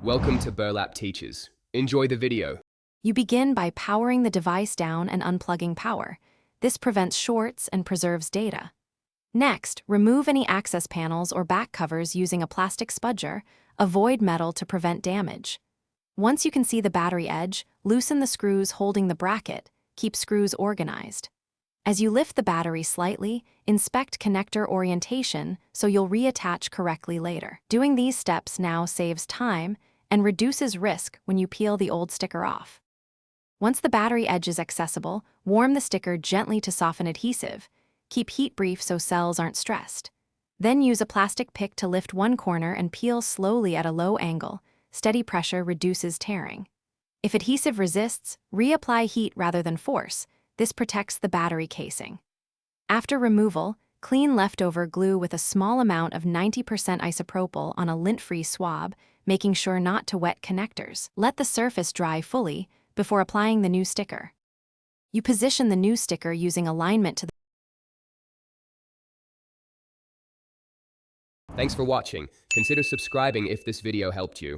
Welcome to Burlap Teachers. Enjoy the video. You begin by powering the device down and unplugging power. This prevents shorts and preserves data. Next, remove any access panels or back covers using a plastic spudger. Avoid metal to prevent damage. Once you can see the battery edge, loosen the screws holding the bracket. Keep screws organized. As you lift the battery slightly, inspect connector orientation so you'll reattach correctly later. Doing these steps now saves time and reduces risk when you peel the old sticker off. Once the battery edge is accessible, warm the sticker gently to soften adhesive. Keep heat brief so cells aren't stressed. Then use a plastic pick to lift one corner and peel slowly at a low angle. Steady pressure reduces tearing. If adhesive resists, reapply heat rather than force. This protects the battery casing. After removal, clean leftover glue with a small amount of 90% isopropyl on a lint-free swab, making sure not to wet connectors. Let the surface dry fully before applying the new sticker. You position the new sticker using alignment to the Thanks for watching. Consider subscribing if this video helped you.